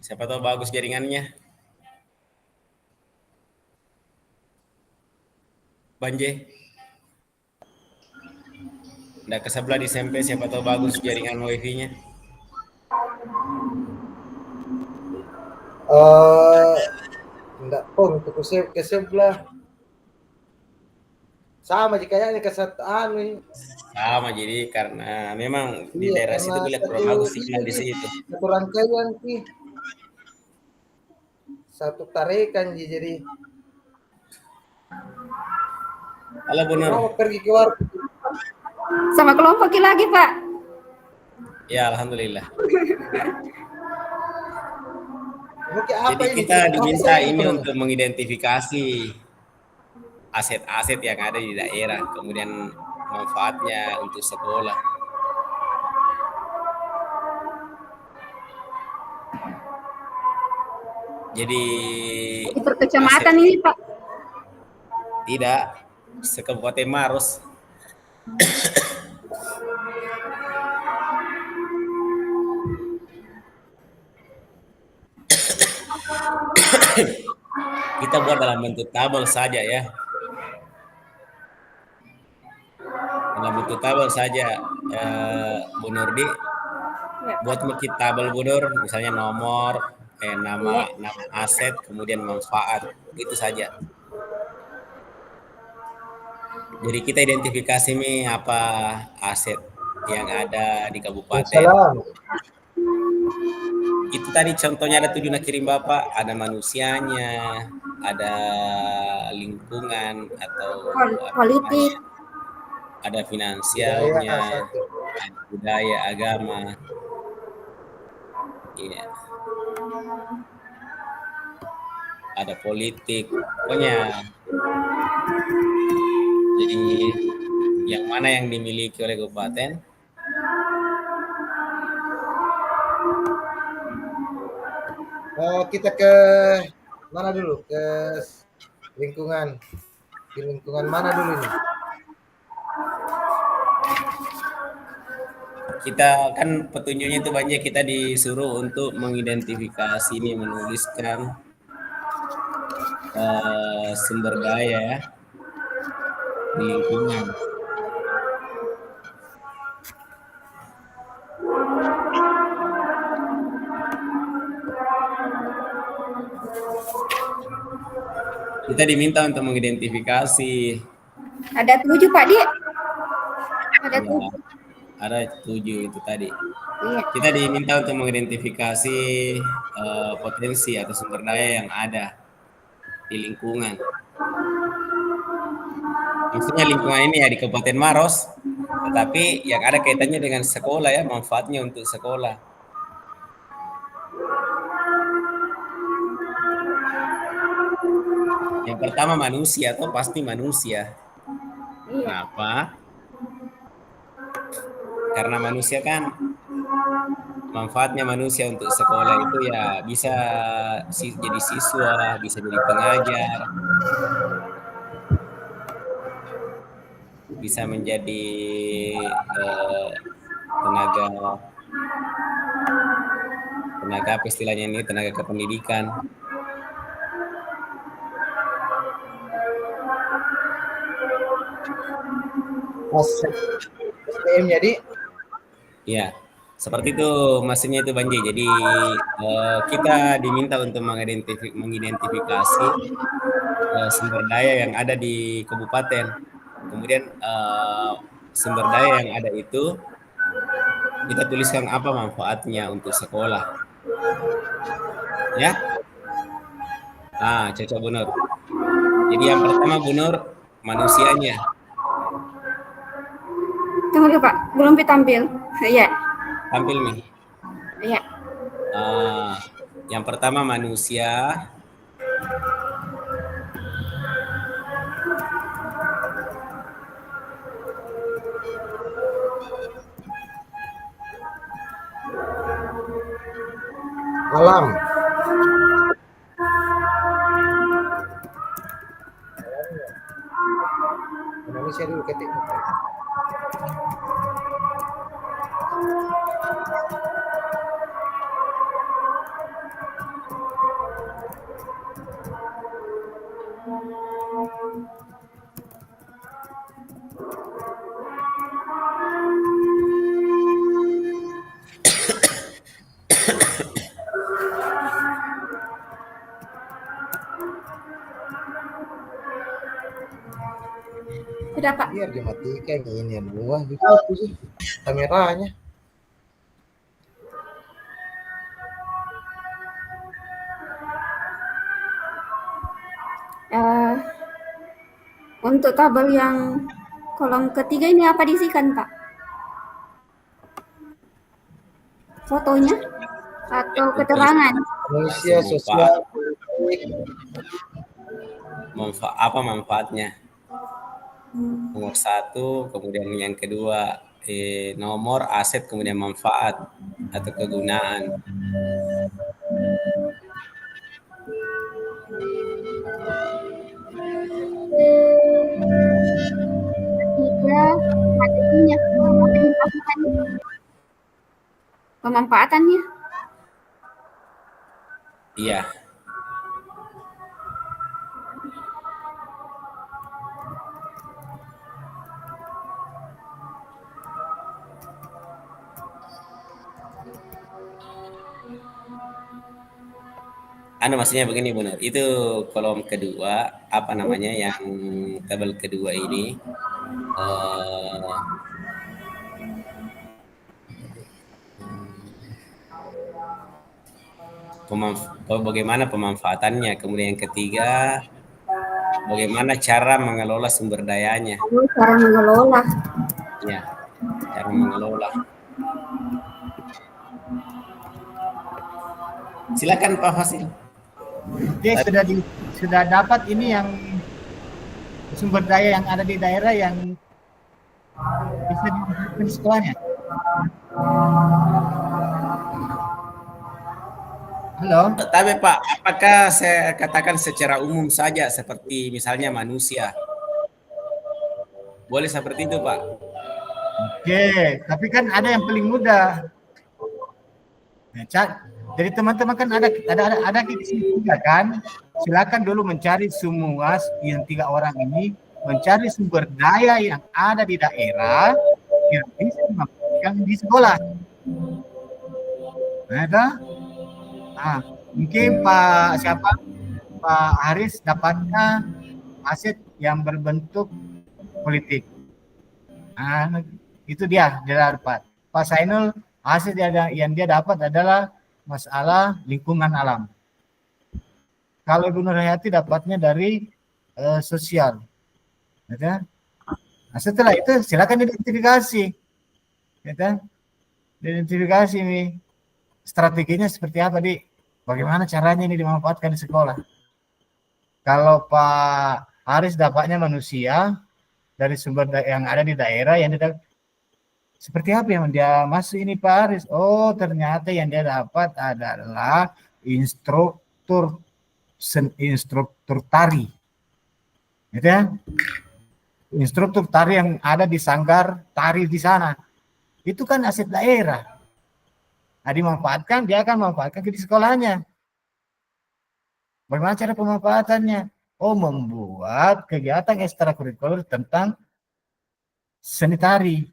Siapa tahu bagus jaringannya. Banje. Nggak ke sebelah di SMP, siapa tahu bagus jaringan wifi-nya. Enggak pun untuk ke sebelah. Sama jika kayaknya ke satu Sama, jadi karena memang di iya daerah karena situ lihat satu kurang bagus ini sinyal di situ. satu rangkaian sih satu tarikan jadi Halo Bu Nur. mau pergi ke warung. Sama kelompok lagi, Pak. Ya, alhamdulillah. Mungkin apa Jadi ini kita apa diminta saya ini ini penonton? untuk mengidentifikasi aset-aset yang ada di daerah, kemudian manfaatnya untuk sekolah. Jadi Di per aset kecamatan ini, Pak. tidak sekabupaten Maros. Kita buat dalam bentuk tabel saja ya. Dalam bentuk tabel saja, Bu Nurdi. Ya. Buat kita tabel Bu Nur, misalnya nomor, nama Iya. nama aset, kemudian manfaat, gitu saja. Jadi kita identifikasi nih apa aset yang ada di kabupaten. Salam. Itu tadi contohnya ada 7 nak kirim Bapak, ada manusianya, ada lingkungan atau apa Politik. namanya, ada Budaya finansialnya, satu. ada budaya, agama. Iya, ada politik. Pokoknya jadi yang mana yang dimiliki oleh kabupaten, Kita ke mana dulu? Ke lingkungan. Di lingkungan mana dulu ini? kita kan petunjuknya itu banyak, kita disuruh untuk mengidentifikasi ini, menuliskan sumber daya ya di lingkungan. Kita diminta untuk mengidentifikasi. Ada 7, Pak, Di. Ada Ya, 7. ada 7 itu tadi. Iya. Kita diminta untuk mengidentifikasi potensi atau sumber daya yang ada di lingkungan. Maksudnya lingkungan ini ya di Kabupaten Maros, tetapi yang ada kaitannya dengan sekolah ya, manfaatnya untuk sekolah. Yang pertama manusia, atau pasti manusia. Iya. Kenapa? Karena manusia kan manfaatnya manusia untuk sekolah itu ya bisa jadi siswa, bisa jadi pengajar, bisa menjadi tenaga apa istilahnya ini, tenaga kependidikan. SDM jadi Ya, seperti itu maksudnya itu Banji. Jadi kita diminta untuk mengidentifikasi sumber daya yang ada di kabupaten. Kemudian sumber daya yang ada itu kita tuliskan apa manfaatnya untuk sekolah. Ya, cocok Bu Nur. Jadi yang pertama Bu Nur, manusianya. Tunggu dulu, Pak. Belum ditampil. Iya. Tampil nih. Iya. Yang pertama manusia. alam. Indonesia dulu ketik. Sudah Pak. Biar dimatikan ini ya dulu. Wah, gitu sih kameranya. Eh, untuk tabel yang kolom ketiga ini apa diisikan Pak? Fotonya atau keterangan? Manusia sosial politik. Apa manfaatnya? Nomor 1, kemudian yang kedua nomor, aset, kemudian manfaat atau kegunaan. Tiga materinya, pemanfaatannya. Iya. Maksudnya begini benar. Itu kolom kedua, apa namanya yang tabel kedua ini eh, bagaimana pemanfaatannya. Kemudian yang ketiga, bagaimana cara mengelola sumber dayanya. Cara mengelola. Ya, cara mengelola. Silakan Pak Fasil. Oke, sudah dapat ini yang sumber daya yang ada di daerah yang bisa digunakan di sekolahnya. Halo. Tapi Pak, apakah saya katakan secara umum saja seperti misalnya manusia? Boleh seperti itu Pak? Oke, tapi kan ada yang paling mudah. Nah, jadi teman-teman kan ada di sini juga kan. Silakan dulu mencari semua yang 3 orang ini, mencari sumber daya yang ada di daerah yang bisa dimanfaatkan di sekolah. Nah, itu. Nah, mungkin Pak Haris dapatnya aset yang berbentuk politik. Nah, itu dia dapat. Pak Sainul aset yang dia dapat adalah masalah lingkungan alam. Kalau Ibu Nurhayati dapatnya dari sosial. Nah, setelah itu silakan identifikasi. Identifikasi nih. Strateginya seperti apa, Di? Bagaimana caranya ini dimanfaatkan di sekolah? Kalau Pak Haris dapatnya manusia dari sumber yang ada di daerah yang seperti apa yang dia masuk ini Pak Haris? Oh, ternyata yang dia dapat adalah instruktur tari. Gitu ya? Instruktur tari yang ada di sanggar tari di sana. Itu kan aset daerah. Nah, dimanfaatkan, dia akan memanfaatkan di sekolahnya. Bagaimana cara pemanfaatannya? Oh, membuat kegiatan ekstrakurikuler tentang seni tari.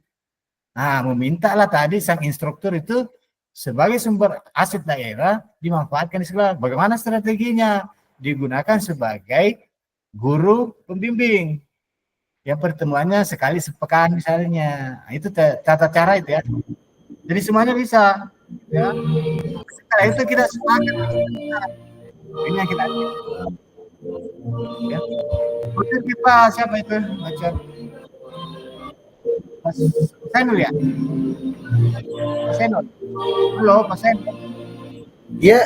Nah, memintalah tadi sang instruktur itu sebagai sumber aset daerah dimanfaatkan di sekolah. Bagaimana strateginya? Digunakan sebagai guru pembimbing. Yang pertemuannya sekali sepekan misalnya. Nah, itu tata cara itu ya. Jadi semuanya bisa. Ya. Setelah itu kita sepakat. Ini yang kita ya. Bocor kita siapa itu? Bocor. Pak Senul ya? Pak Senul. Halo, Pak Senul. Ya.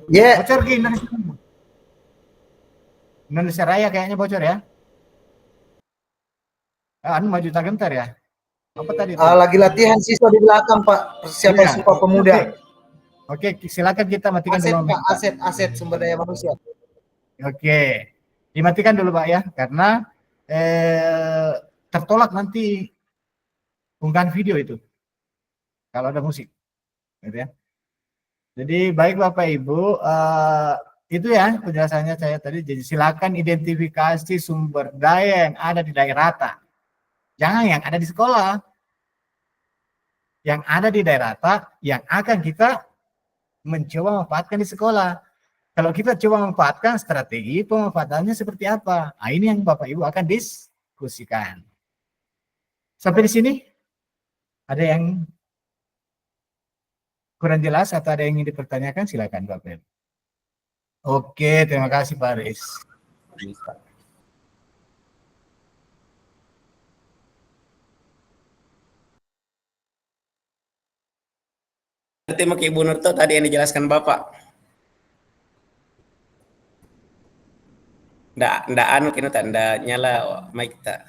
Ya. Bocor ke Indonesia. Indonesia Raya kayaknya bocor ya. Maju tak gentar ya. Apa tadi? Lagi latihan siswa di belakang Pak. Persiapan Iya. Sumpah Pemuda. Oke, silakan kita matikan Aset, dulu. Pak, aset sumber daya manusia. Oke, dimatikan dulu Pak ya, karena tertolak nanti unggahan video itu kalau ada musik, gitu ya. Jadi baik Bapak Ibu, itu ya penjelasannya saya tadi. Jadi silakan identifikasi sumber daya yang ada di daerah rata, jangan yang ada di sekolah, yang ada di daerah rata yang akan kita mencoba manfaatkan di sekolah. Kalau kita coba manfaatkan strategi pemanfaatannya seperti apa? Nah, ini yang Bapak Ibu akan diskusikan. Sampai di sini ada yang kurang jelas atau ada yang ingin dipertanyakan, silakan Pak Fred. Oke, terima kasih Pak Aris. Berarti mau ke Ibu Nurto tadi yang dijelaskan Bapak. Nggak anu kini tak, nggak nyala mic tak.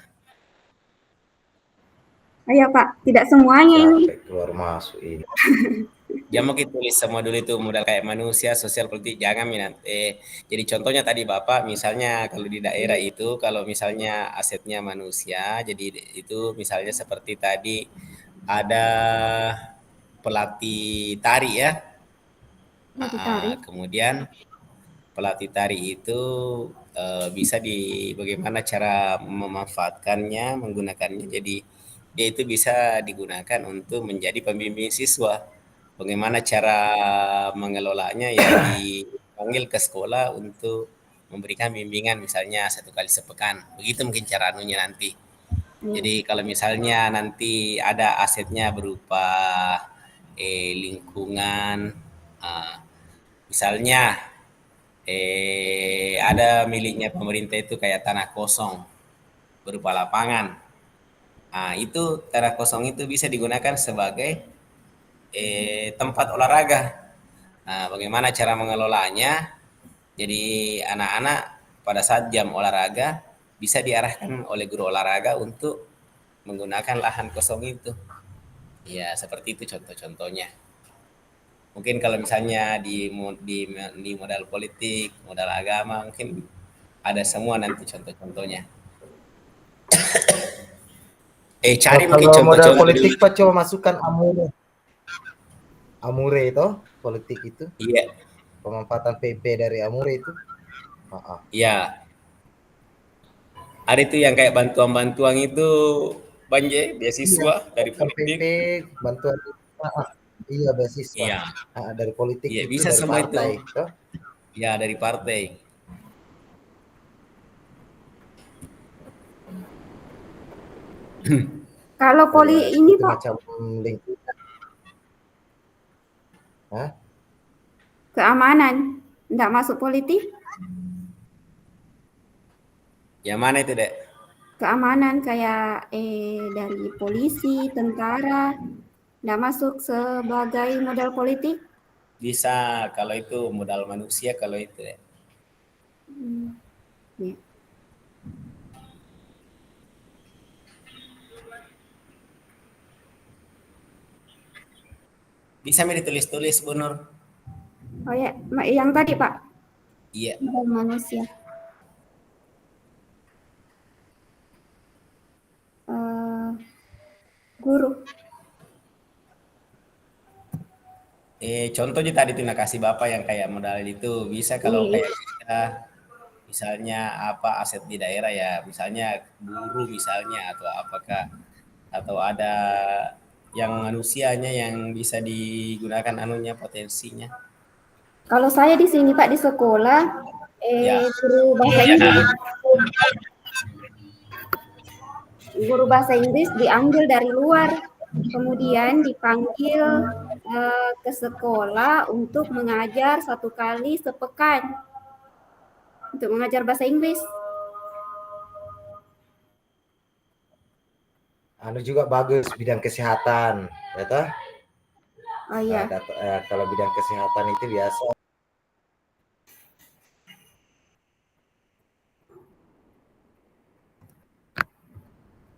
Iya Pak, tidak semuanya ini. Capek keluar masuk ini. Ya mau kita tulis semua dulu itu modal kayak manusia, sosial, politik, jangan minat. Jadi contohnya tadi Bapak, misalnya kalau di daerah itu, kalau misalnya asetnya manusia, jadi itu misalnya seperti tadi ada pelatih tari ya. Ditarik. Kemudian pelatih tari itu bisa bagaimana cara memanfaatkannya, menggunakannya. Jadi dia itu bisa digunakan untuk menjadi pembimbing siswa. Bagaimana cara mengelolanya ya dipanggil ke sekolah untuk memberikan bimbingan misalnya 1 kali sepekan. Begitu mungkin cara anunya nanti. Jadi kalau misalnya nanti ada asetnya berupa lingkungan, misalnya ada miliknya pemerintah itu kayak tanah kosong berupa lapangan. Itu tanah kosong itu bisa digunakan sebagai tempat olahraga. Bagaimana cara mengelolanya? Jadi anak-anak pada saat jam olahraga bisa diarahkan oleh guru olahraga untuk menggunakan lahan kosong itu. Ya, seperti itu contoh-contohnya. Mungkin kalau misalnya di modal politik, modal agama, mungkin ada semua nanti contoh-contohnya. Cari mungkin Kalau modal contoh-contoh dulu. politik Pak coba masukkan Amure. Amure itu politik itu. Iya, Pemanfaatan PP dari Amure itu. iya. Ada itu yang kayak bantuan-bantuan itu, Banje, Iya, beasiswa dari bantuan PP, politik. bantuan iya beasiswa. Iya, Dari politik iya itu bisa dari semua itu. partai, toh? Ya dari partai. Kalau poli ini Itu Pak, macam lingkungan. Hah? keamanan, enggak masuk politik? Yang mana itu, Dek? Keamanan kayak dari polisi, tentara, enggak masuk sebagai modal politik? Bisa kalau itu modal manusia kalau itu, Dek. Ya. Bisa mi ditulis-tulis, Bu Nur? Oh ya, yang tadi Pak, Iya. modal manusia. Guru. Contohnya tadi tuh kasih Bapak yang kayak modal itu bisa kalau Iya. kayak kita misalnya apa aset di daerah ya, misalnya guru misalnya atau apakah atau ada yang manusianya yang bisa digunakan anunya potensinya. Kalau saya di sini Pak di sekolah, Ya. guru bahasa Inggris. Guru bahasa Inggris diambil dari luar, kemudian dipanggil ke sekolah untuk mengajar 1 kali sepekan untuk mengajar bahasa Inggris. Anu juga bagus bidang kesehatan, ya toh? Oh iya. Kalau bidang kesehatan itu biasa.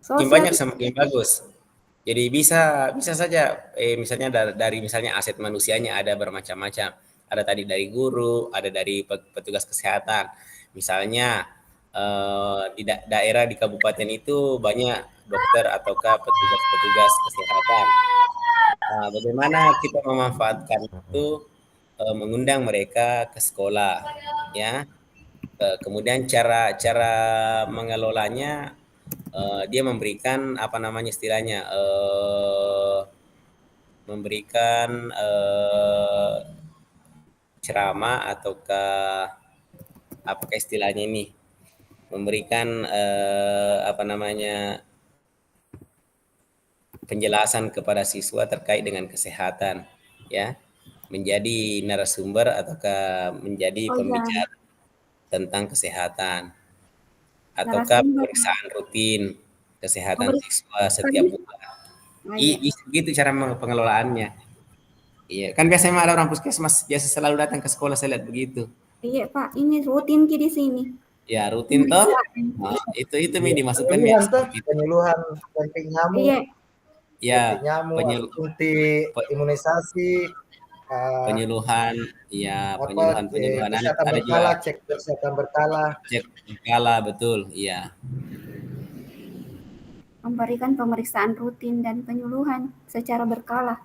Semakin Sosial. banyak semakin bagus. Jadi bisa saja misalnya dari misalnya aset manusianya ada bermacam-macam. Ada tadi dari guru, ada dari petugas kesehatan. Misalnya di daerah di kabupaten itu banyak dokter ataukah petugas-petugas kesehatan. Bagaimana kita memanfaatkan itu mengundang mereka ke sekolah ya. Kemudian cara mengelolanya dia memberikan apa namanya istilahnya memberikan ceramah ataukah apakah istilahnya ini memberikan apa namanya penjelasan kepada siswa terkait dengan kesehatan, ya, menjadi narasumber ataukah menjadi Oh ya, pembicara tentang kesehatan, ataukah narasumber. pemeriksaan rutin kesehatan Pemeriksaan siswa setiap tadi. bulan. Oh iya. Gitu cara pengelolaannya. Iya, kan biasanya ada orang puskesmas biasa selalu datang ke sekolah, saya lihat begitu. Iya Pak, ini rutin di sini. Ya rutin toh. Pemeriksaan. Nah, itu Mi Iya, dimasukkan ya penyuluhan tuh, seperti itu. penyuluhan suntik nyamuk, Iya, Ya, suntik nyamuk, penyul, suntik pe- imunisasi, eh, penyuluhan, ya apa penyuluhan kesehatan ada juga berkala, cek kesehatan berkala. cek skala, betul, iya. memberikan pemeriksaan rutin dan penyuluhan secara berkala.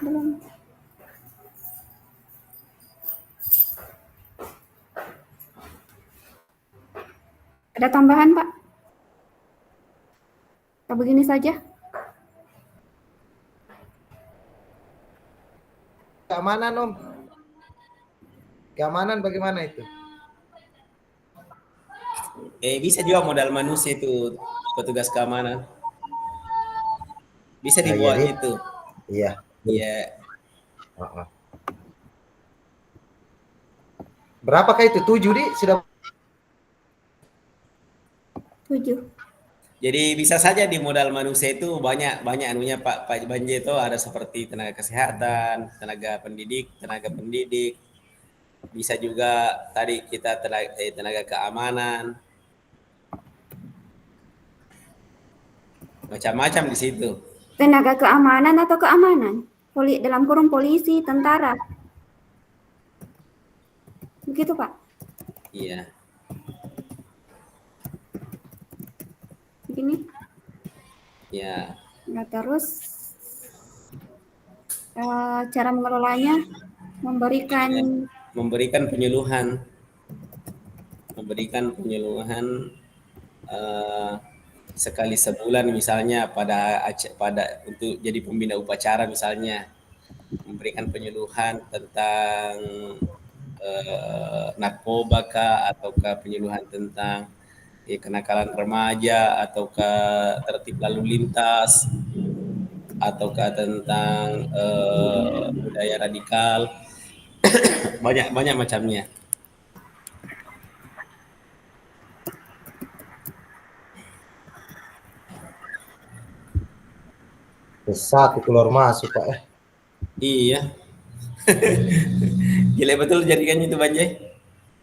Belum. Ada tambahan, Pak? Atau begini saja? Keamanan Om, keamanan bagaimana itu? Bisa juga modal manusia itu petugas keamanan. Bisa Nah, dibuat jadi, itu. iya. Iya. Uh-uh. Berapakah itu? 7 di sudah 7. Jadi bisa saja di modal manusia itu banyak anunya Pak Banje, itu ada seperti tenaga kesehatan, tenaga pendidik, bisa juga tadi kita tenaga keamanan, macam-macam di situ. Tenaga keamanan atau keamanan? Dalam kurung polisi, tentara. Begitu, Pak? Iya. Begini. Ya. Nah, terus cara mengelolanya memberikan penyuluhan sekali sebulan misalnya pada untuk jadi pembina upacara misalnya, memberikan penyuluhan tentang narkoba kah, ataukah penyuluhan tentang kenakalan remaja, ataukah tertib lalu lintas, ataukah tentang budaya radikal. banyak macamnya. satu keluar masuk Pak. Iya. Gila betul jadikannya itu Banjai.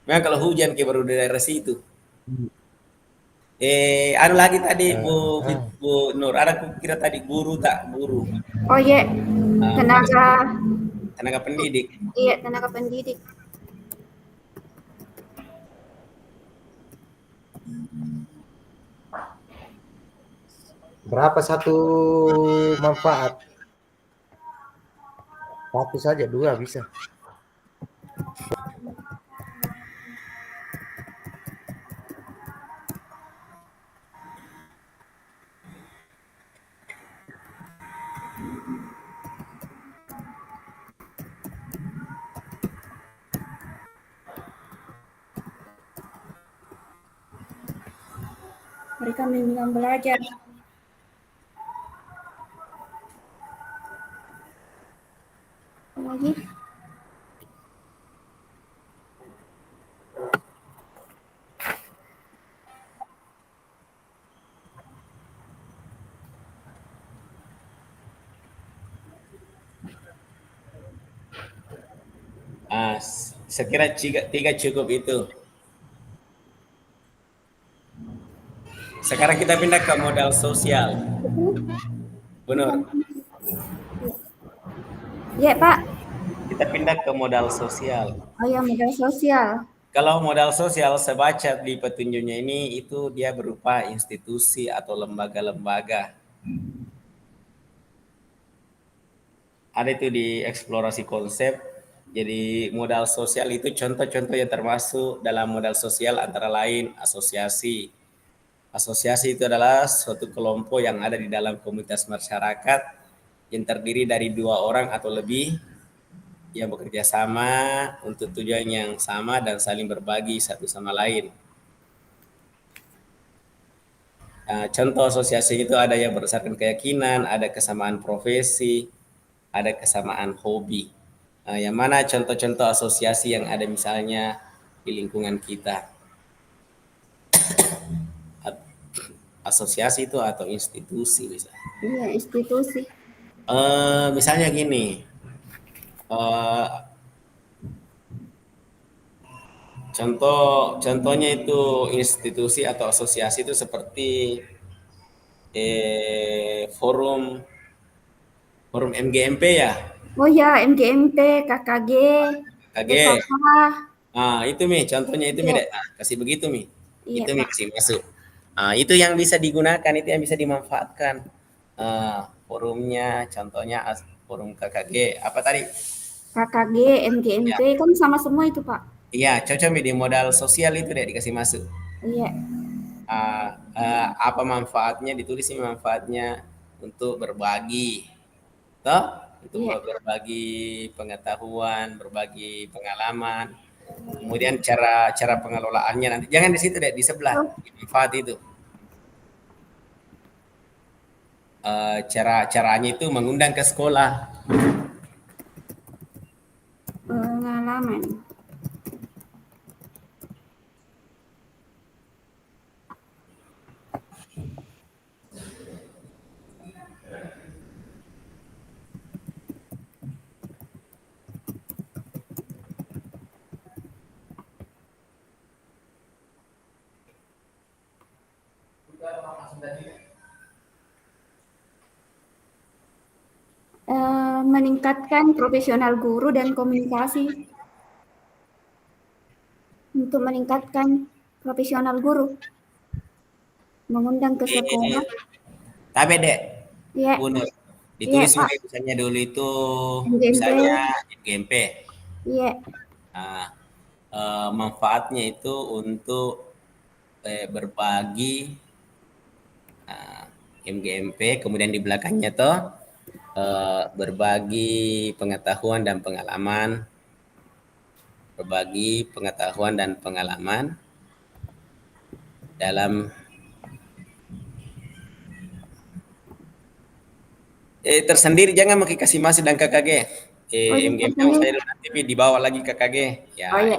Memang kalau hujan kayak baru daerah situ. Anu lagi tadi Bu Nur, ada kira tadi guru tak guru. Oh iya, Tenaga pendidik. Iya, tenaga pendidik. Berapa satu manfaat? Satu saja, 2 bisa. Mereka bimbingan belajar. Lagi. Saya kira 3 cukup itu. Sekarang kita pindah ke modal sosial. Benar. Iya, Pak. Kita pindah ke modal sosial. Oh ya, modal sosial. Kalau modal sosial, saya baca di petunjuknya ini, itu dia berupa institusi atau lembaga-lembaga. Ada itu di eksplorasi konsep. Jadi modal sosial itu contoh-contoh yang termasuk dalam modal sosial antara lain asosiasi, Asosiasi itu adalah suatu kelompok yang ada di dalam komunitas masyarakat yang terdiri dari 2 orang atau lebih yang bekerja sama untuk tujuan yang sama dan saling berbagi satu sama lain. Contoh asosiasi itu ada yang berdasarkan keyakinan, ada kesamaan profesi, ada kesamaan hobi. Yang mana contoh-contoh asosiasi yang ada misalnya di lingkungan kita. Asosiasi itu atau institusi misalnya. Iya, institusi. Misalnya gini, contohnya itu institusi atau asosiasi itu seperti forum MGMP ya, Oh ya, MGMP, KKG, KG. PKK. Itu Mi, contohnya itu Mi, Iya. Dek. Kasih begitu Mi. Iya, Itu Mi Pak. kasih masuk. Itu yang bisa digunakan, itu yang bisa dimanfaatkan. Forumnya, contohnya forum KKG. Apa tadi? KKG, MGMP Ya. kan sama semua itu, Pak. Iya, cocok Mi di modal sosial itu deh dikasih masuk. Iya. Apa manfaatnya, ditulis ini manfaatnya untuk berbagi. Toh? Untuk Iya. berbagi pengetahuan, berbagi pengalaman. Kemudian cara pengelolaannya nanti jangan di situ deh, di sebelah di manfaat itu. Caranya itu mengundang ke sekolah. Pengalaman. Meningkatkan profesional guru dan komunikasi. Untuk meningkatkan profesional guru, mengundang ke sekolah. Tapi dek, Iya. Bunur, Iya, ditulis Pak. misalnya dulu itu MGMP. misalnya GMP. Iya. Manfaatnya itu untuk berbagi MGMP, kemudian di belakangnya toh berbagi pengetahuan dan pengalaman, berbagi pengetahuan dan pengalaman dalam tersendiri, jangan pakai kasih masih dan KKG. MGMP saya dulu nanti dibawa lagi KKG ya. Oh, iya.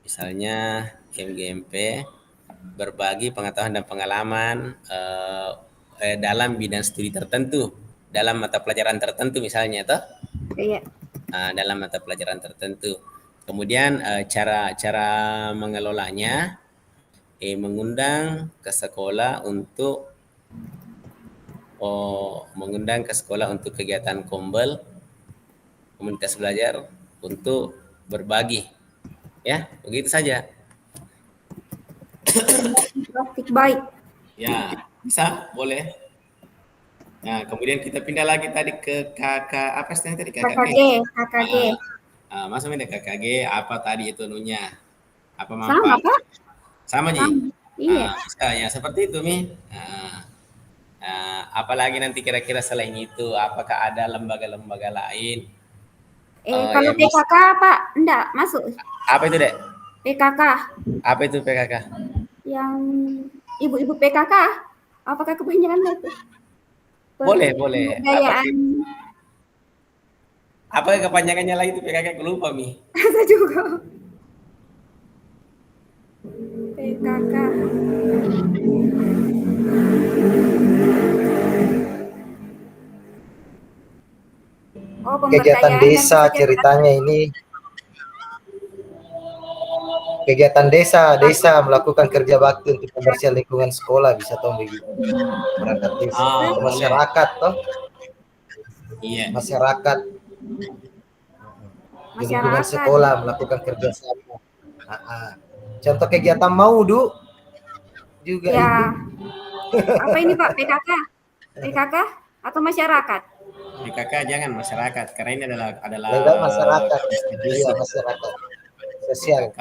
Misalnya MGMP berbagi pengetahuan dan pengalaman dalam bidang studi tertentu, dalam mata pelajaran tertentu misalnya toh. Iya. Dalam mata pelajaran tertentu. Kemudian cara mengelolanya mengundang ke sekolah untuk kegiatan kombel, komunitas belajar untuk berbagi. Ya, begitu saja. Praktik baik. Ya, bisa, boleh. Nah, kemudian kita pindah lagi tadi ke apa istilahnya tadi? KKG. Masuk ke KKG, apa tadi itu nunya? Apa Sama, manfaat? Pak. Sama, Ji? Iya. Bisa, ya seperti itu, Mi. Apalagi nanti kira-kira selain itu, apakah ada lembaga-lembaga lain? Kalau PKK, Pak, enggak masuk. Apa itu, Dek? PKK. Apa itu PKK? Yang ibu-ibu PKK, apakah kepanjangan itu? Boleh. Pemberdayaan. Apa kepanjangannya lagi itu PKK? Aku lupa, Mi. Saya juga. PKK. Oh, kegiatan desa ceritanya ini. Kegiatan desa melakukan kerja bakti untuk pembersihan lingkungan sekolah, bisa toh begitu. Berangkat desa, masyarakat toh. Iya. Masyarakat di lingkungan sekolah melakukan kerja sama. Contoh kegiatan Maudu juga ya. itu. Apa ini Pak, PKK atau masyarakat? PKK jangan masyarakat, karena ini adalah masyarakat. Iya, masyarakat sosial.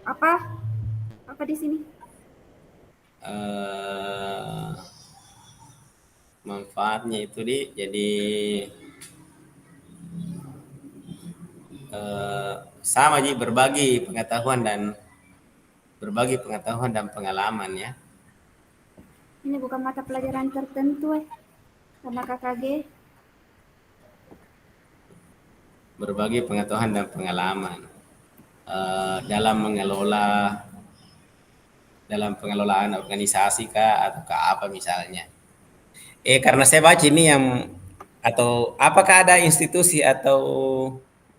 Apa? Apa di sini? Manfaatnya itu jadi sama Ji, berbagi pengetahuan dan pengalaman ya. Ini bukan mata pelajaran tertentu sama KKG. Berbagi pengetahuan dan pengalaman dalam pengelolaan organisasi kah atau apa misalnya. Karena saya baca ini atau apakah ada institusi atau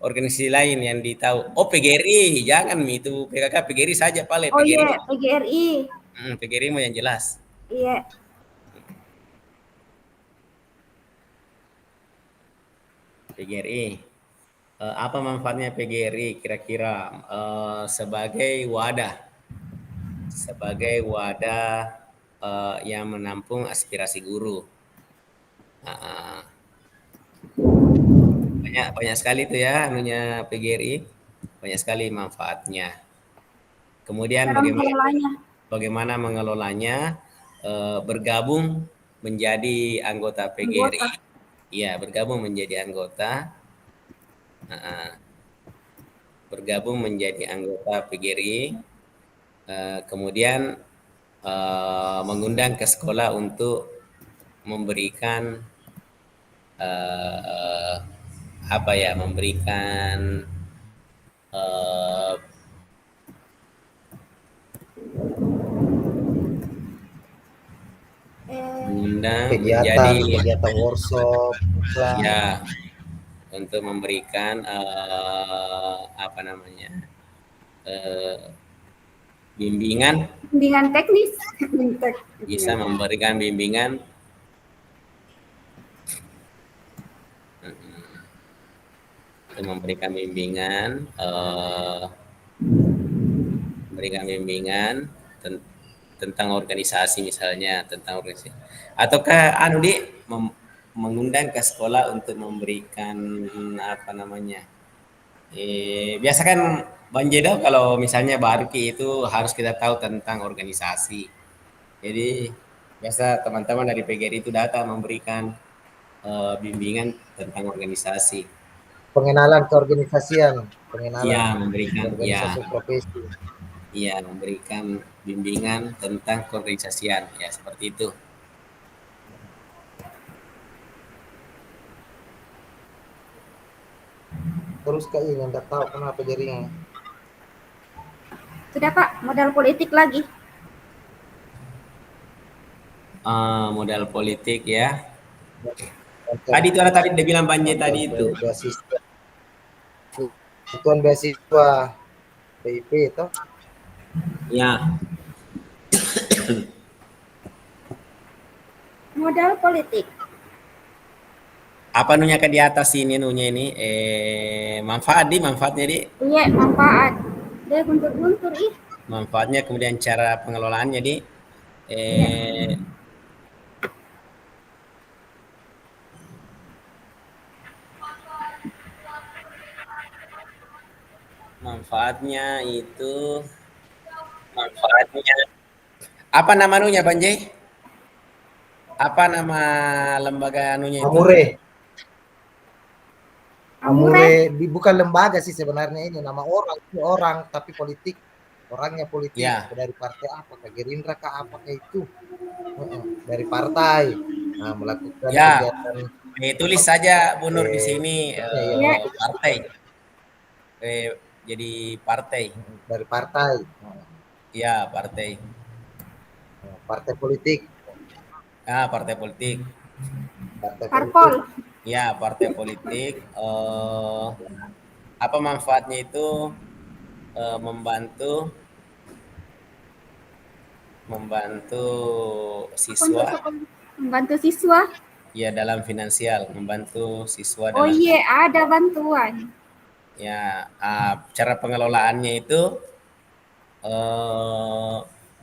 organisasi lain yang ditahu? Oh, PGRI, jangan itu PKK, PGRI saja paling Oh PGRI. iya, PGRI. PGRI mau yang jelas. Iya. PGRI. Apa manfaatnya PGRI kira-kira sebagai wadah yang menampung aspirasi guru. Banyak sekali itu ya anunya PGRI, banyak sekali manfaatnya. Kemudian bagaimana mengelolanya, bergabung menjadi anggota PGRI. Iya, bergabung menjadi anggota. Bergabung menjadi anggota PGRI, kemudian mengundang ke sekolah untuk memberikan memberikan mengundang kegiatan workshop ya, untuk memberikan bimbingan teknis. Bisa memberikan bimbingan tentang organisasi misalnya, ataukah mengundang ke sekolah untuk memberikan biasa kan Bang Jedo kalau misalnya Barki itu harus kita tahu tentang organisasi. Jadi biasa teman-teman dari PGRI itu datang memberikan bimbingan tentang organisasi. Pengenalan keorganisasian, Iya, memberikan organisasi profesi. Iya, memberikan bimbingan tentang keorganisasian, ya seperti itu. Terus Kak ini nggak tahu kenapa jadinya. Sudah Pak, modal politik lagi. Modal politik ya. Tadi itu tadi dia bilang Banje tadi itu. Bantuan beasiswa PIP itu. Ya. Modal politik. Apa nunya ke di atas ini manfaatnya di? Iya, manfaat. Dia guntur-guntur ih. Manfaatnya kemudian cara pengelolaannya di manfaatnya apa nama anunya Banje? Apa nama lembaga anunya itu? Amure bukan lembaga sih sebenarnya, ini nama orang tapi politik, orangnya politik ya. Dari partai apa, Gerindra kah apakah itu dari partai. Nah, melakukan kegiatan. Tulis saja Bu Nur di sini partai. Jadi partai. Dari partai. Iya, partai. Partai politik. Partai politik. Parpol. Ya, partai politik. Apa manfaatnya itu? Membantu siswa. Membantu siswa. Ya, dalam finansial, membantu siswa. Oh iya, ada bantuan. Ya, cara pengelolaannya itu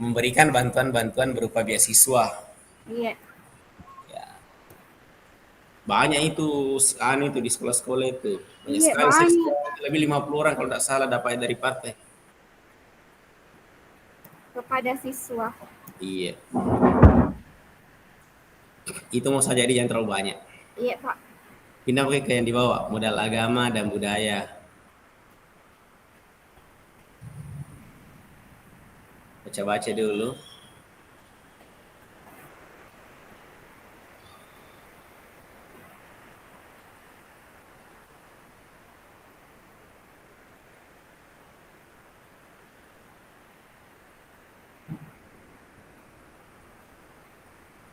memberikan bantuan-bantuan berupa beasiswa. Iya. Ya. Banyak itu di sekolah-sekolah itu. Banyak sekali. Lebih 50 orang kalau tidak salah dapat dari partai. pada siswa. Iya. Itu mau saja jadi jangan terlalu banyak. Iya, Pak. Pindah ke yang di bawah, modal agama dan budaya. Baca-baca dulu.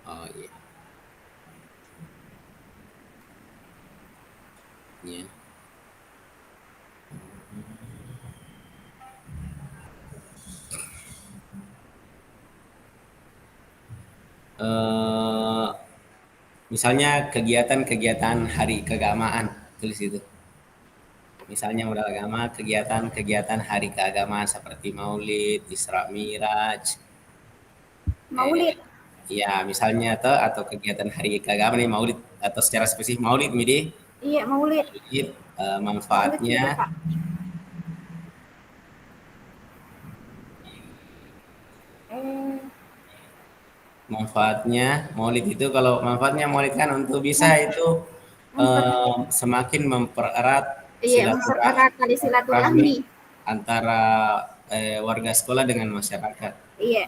Oh iya. Iya. Misalnya kegiatan-kegiatan hari keagamaan, tulis itu. Misalnya modal agama, kegiatan-kegiatan hari keagamaan seperti Maulid, Isra Miraj. Maulid. Ya, misalnya atau kegiatan hari keagamaan nih Maulid atau secara spesifik Maulid, Midi. Iya, Maulid. Maulid, Maulid manfaatnya. juga, Pak. Manfaatnya Maulid itu, kalau manfaatnya Maulid kan untuk bisa itu semakin mempererat Iya, mempererat tali silaturahmi antara warga sekolah dengan masyarakat. Iya.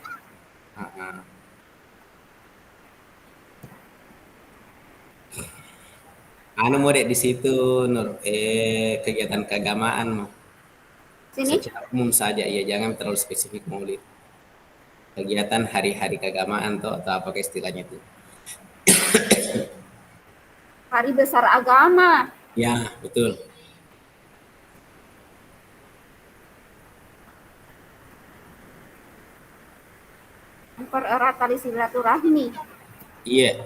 Anu mau di situ Nur, kegiatan keagamaan Sini. secara umum saja, ya jangan terlalu spesifik Maulid. Kegiatan hari-hari keagamaan atau apa istilahnya itu? Hari besar agama. Ya, betul. Mempererat tali silaturahmi. Iya.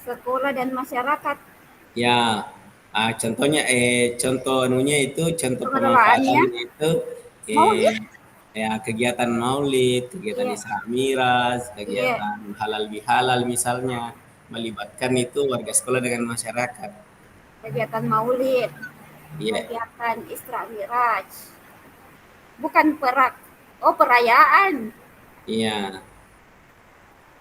Sekolah dan masyarakat. Ya, contohnya contoh anunya itu, contoh pemanfaatannya itu ya kegiatan Maulid, kegiatan Isra Miraj, kegiatan halal bihalal misalnya, melibatkan itu warga sekolah dengan masyarakat. Kegiatan Maulid, kegiatan Isra Miraj. Bukan perayaan. Iya.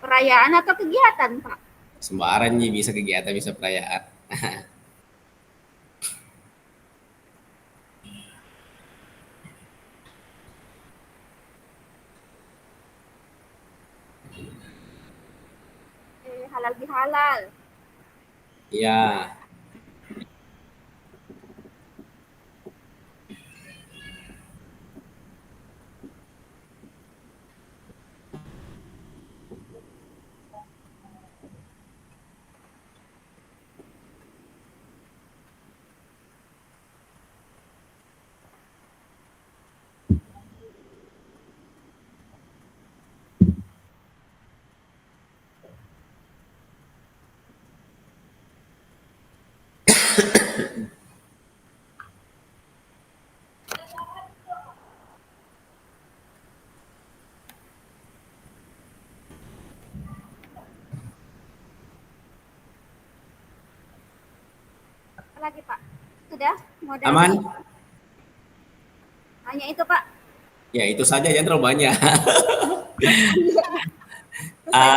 Perayaan atau kegiatan, Pak? Sembarang bisa kegiatan, bisa perayaan. Halal bihalal. Ya. Lagi Pak, sudah modal aman? Hanya itu Pak. Ya itu saja, jangan terlalu banyak.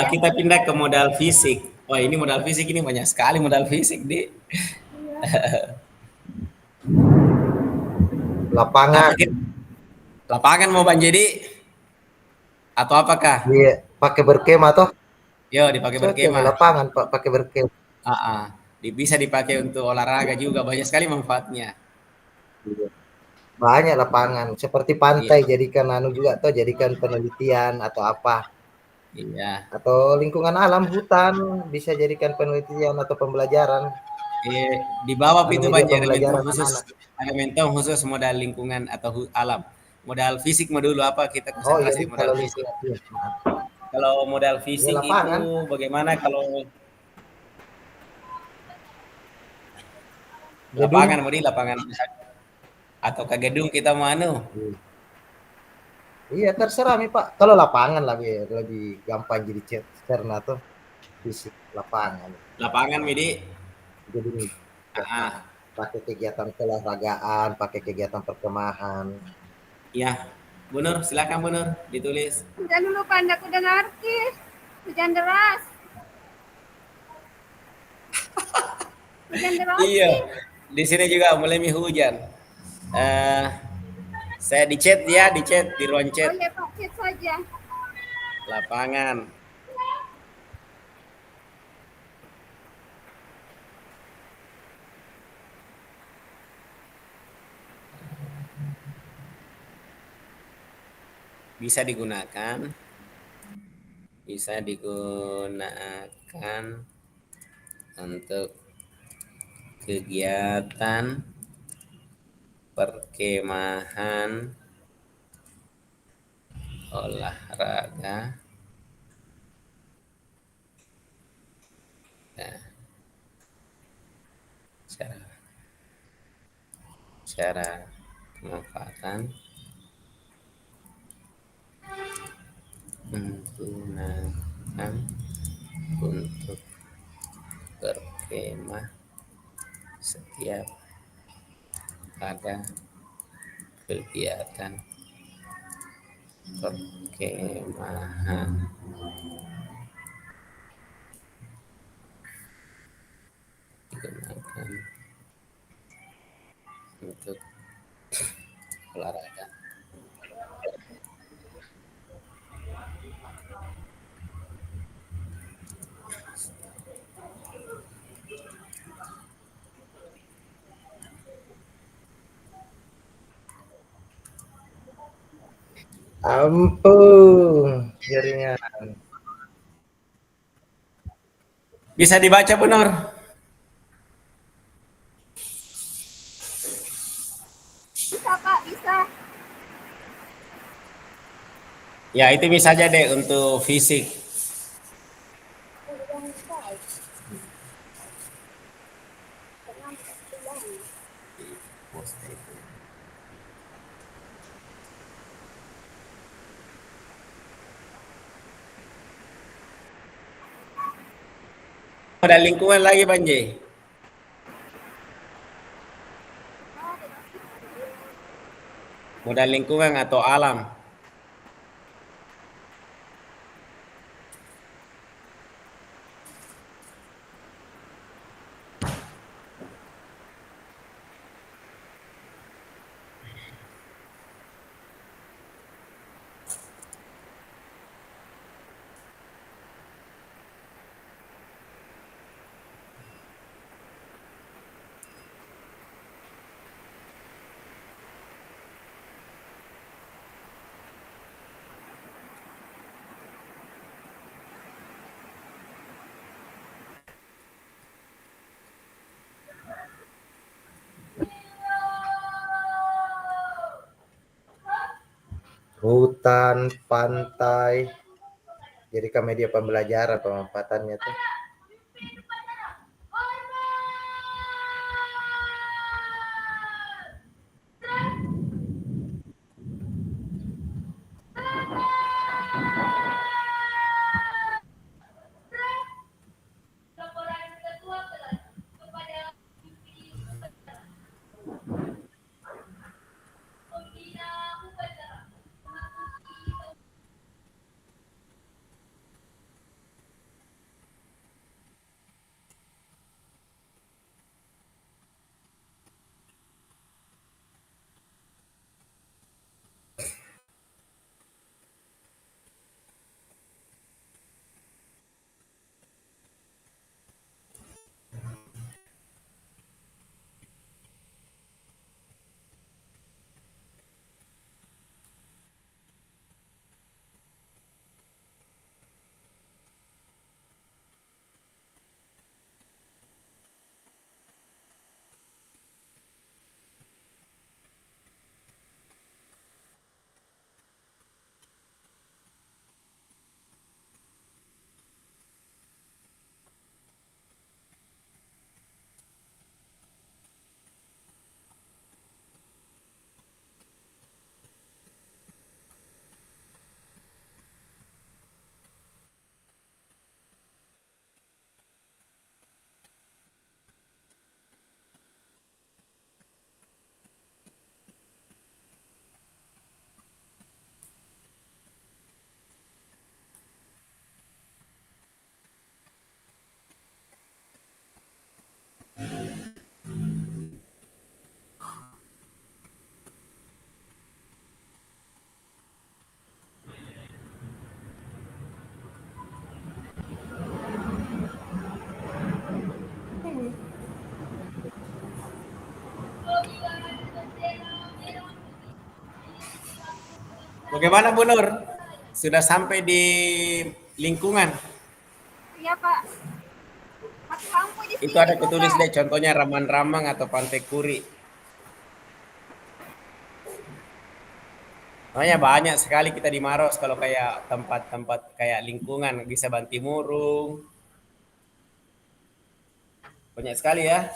Kita pindah ke modal fisik. Wah ini modal fisik ini banyak sekali modal fisik di. Lapangan mau Bang jadi atau apakah? Iya, pakai berkemah toh? Yo dipakai berkemah. Lapangan Pak, pakai berkemah. Bisa dipakai untuk olahraga juga, banyak sekali manfaatnya. Banyak lapangan, seperti pantai jadikan juga atau jadikan penelitian atau apa. Iya. Atau lingkungan alam, hutan bisa jadikan penelitian atau pembelajaran. Di bawah itu banyak elemen khusus modal lingkungan atau alam. Modal fisik mau dulu apa kita konsentrasi modal fisik. Kalau modal fisik itu bagaimana kalau lapangan mau di lapangan atau ke gedung kita mau anu? Iya terserah nih Pak. Kalau lapangan lebih gampang jadi cerna tuh fisik lapangan. Lapangan Midi. Jadi pakai kegiatan olahragaan, pakai kegiatan perkemahan. Iya. Bu Nur, silakan Bu Nur, ditulis. Hujan dulu panda ku dengar hujan deras. Hujan deras Iya, sih. di sini juga mulai hujan. Eh, saya di chat ya, di chat, di ruang Oh chat. iya Pak, chat saja. Lapangan. Bisa digunakan, bisa digunakan untuk kegiatan perkemahan, olahraga, nah, cara cara pemanfaatan menggunakan untuk berkemah setiap ada kegiatan perkemahan digunakan untuk olahraga. Ampun, jaringan. Bisa dibaca Bu Nur? Bisa Pak, bisa. Ya itu bisa aja deh untuk fisik. Modal lingkungan lagi Banji. Modal lingkungan atau alam. Hutan, pantai, jadikan media pembelajaran pemanfaatannya tuh. Bagaimana Bu Nur? Sudah sampai di lingkungan? Iya Pak. Mati lampu di Itu sini ada juga. ketulis deh, contohnya Ramang-Ramang atau Pantai Kuri. Makanya banyak sekali kita di Maros kalau kayak tempat-tempat kayak lingkungan, bisa Bantimurung. Banyak sekali ya.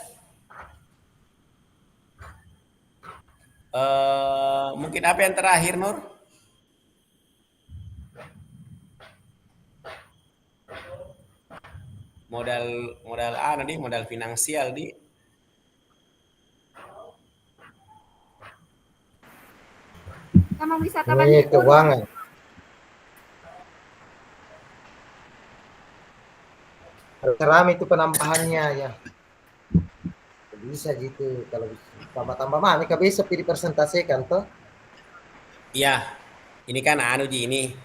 Mungkin apa yang terakhir Nur? Modal modal di modal finansial di. Sama wisata Ini Bantimurung. keuangan. Harus rame itu penambahannya ya. Bisa gitu kalau tambah-tambah mah mereka bisa dipresentasikan toh. Iya, ini kan Ji ini.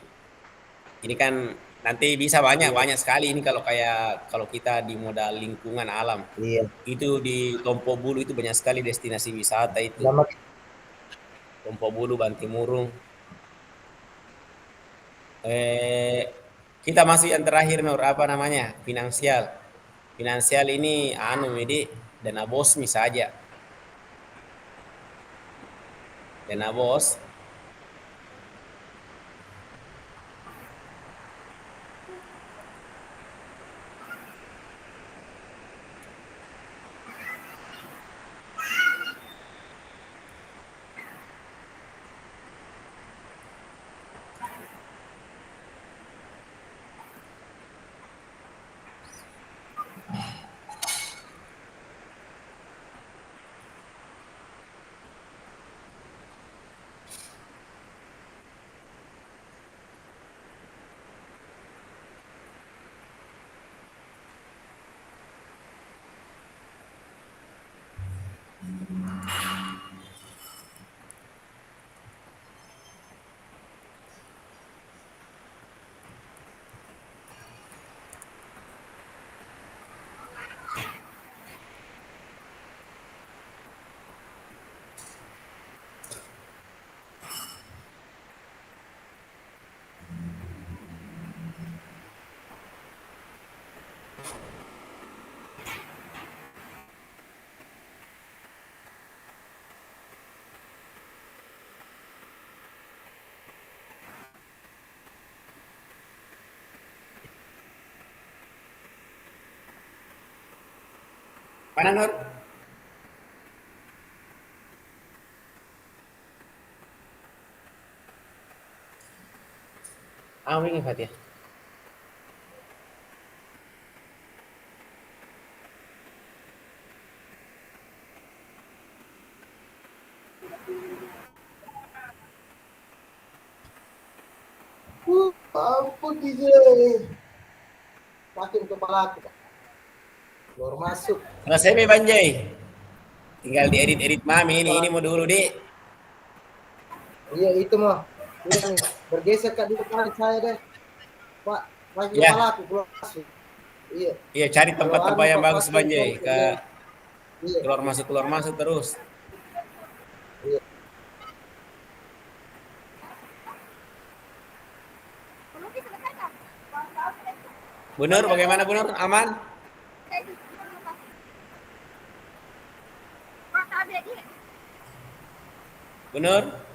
Ini kan nanti bisa banyak Iya, banyak sekali ini kalau kayak kalau kita di modal lingkungan alam. iya. Itu di Tompo Bulu itu banyak sekali destinasi wisata itu. Lama Tompo Bulu, Bantimurung. Eh, kita masuk yang terakhir Nur, apa namanya? Finansial. Finansial ini ini dana bosmi saja. Dana bos. Mana Nur? Ini Fatia. ampun DJ. Makin kepala aku. Keluar masuk. Selesai nih Banjai. Tinggal diedit-edit mami ini mau dulu di. Iya itu mah. Udah nih, bergeser Kak di depan saya deh. Pak, makin Ya, kepala aku keluar masuk. Iya. iya cari tempat-tempat Kalau yang Pak bagus pakai Banjai. Ke iya. keluar masuk terus. Iya. Bener, bagaimana bener? Aman? Bener?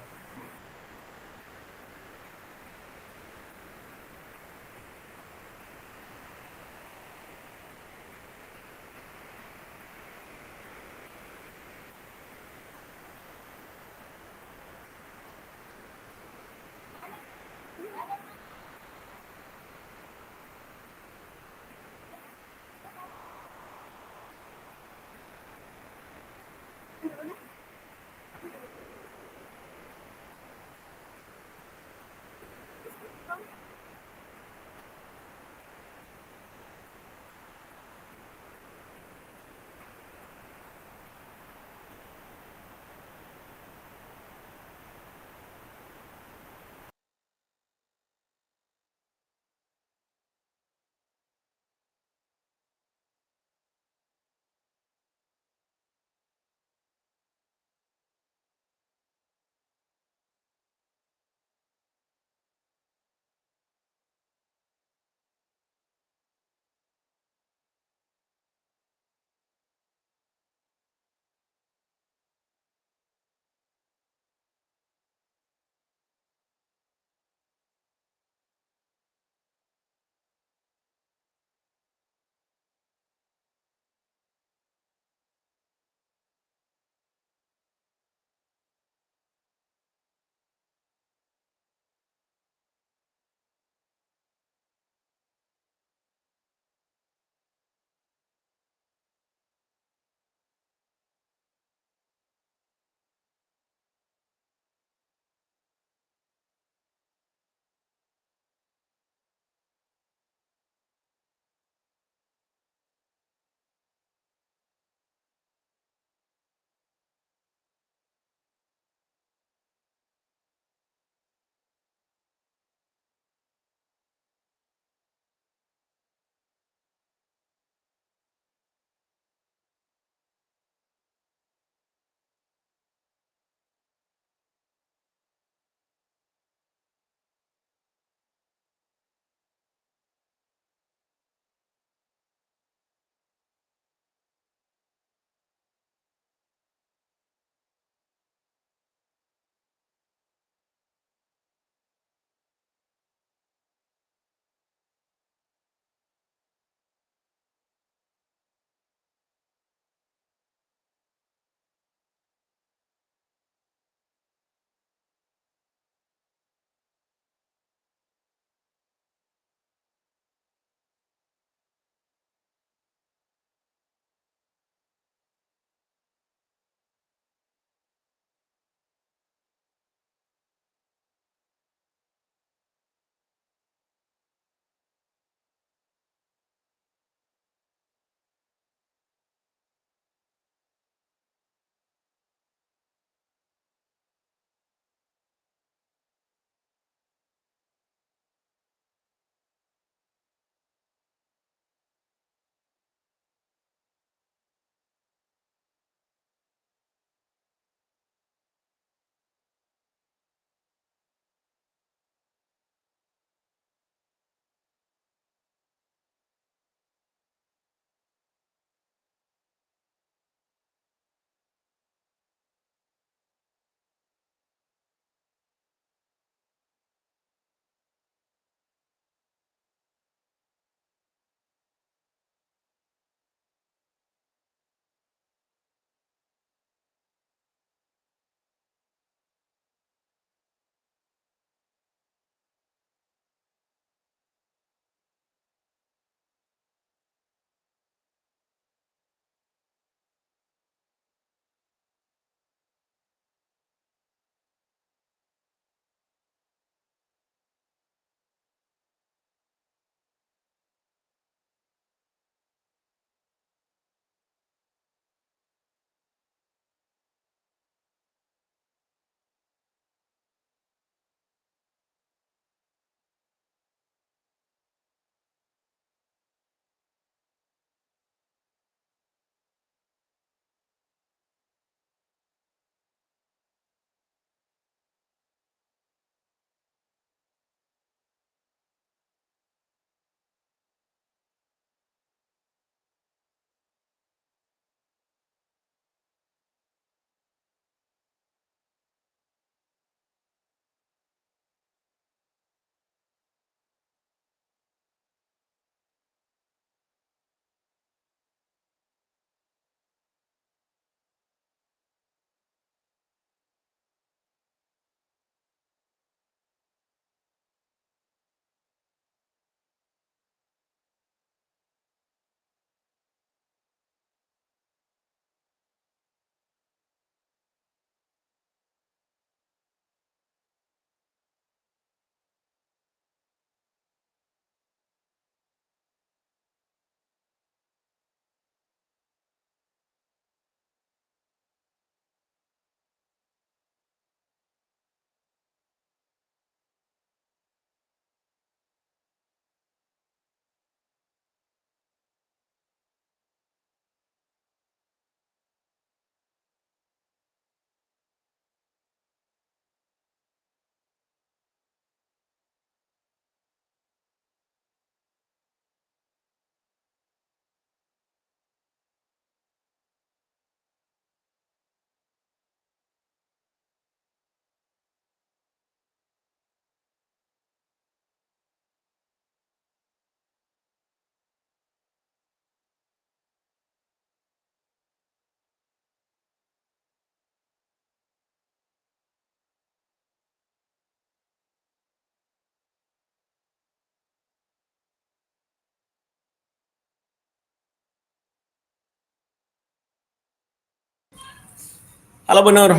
Halo Bu Nur,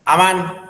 aman?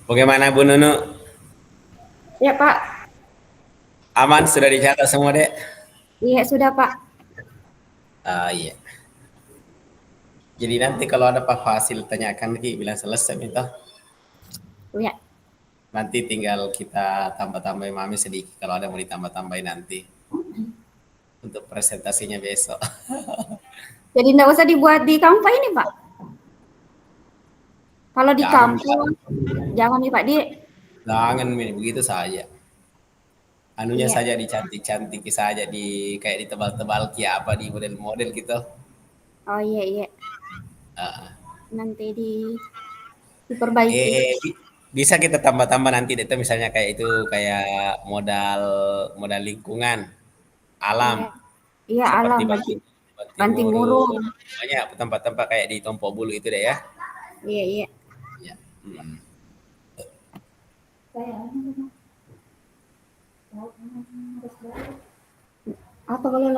Bagaimana Bu Nunu? Ya Pak, Aman sudah dicatat semua dek? iya sudah Pak. Ah iya. Jadi nanti kalau ada Pak Fasil tanyakan lagi bilang selesai minta. Ya, Nanti tinggal kita tambah-tambahin mami sedikit kalau ada mau ditambah-tambahin nanti untuk presentasinya besok. jadi enggak usah dibuat di Canva ini Pak. Kalau di Jangan, kampus, jangan nih Pak Di. jangan begitu saja. Anunya Iya, saja dicantik-cantik saja di kayak ditebal-tebal kayak apa di model-model gitu. oh iya iya, Ah. nanti diperbaiki. Bisa kita tambah-tambah nanti itu misalnya kayak itu kayak modal modal lingkungan alam Iya, iya seperti alam Bantimurung, banting murung. banyak tempat-tempat kayak di Tompo Bulu itu deh ya. Iya iya. Ya. Mm. Apa kalau